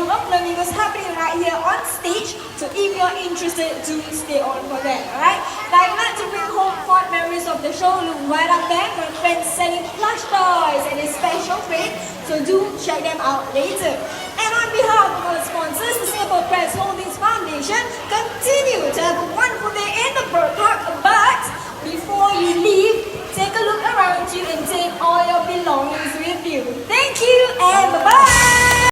of Learning is happening right here on stage. So if you're interested, do stay on for that, alright? I'd like to bring home fond memories of the showroom right up there. My friends selling plush toys and a special treat. So do check them out later. And on behalf of our sponsors, the Singapore Press Holdings Foundation, continue to have a wonderful day in the Bird Park. But before you leave, take a look around you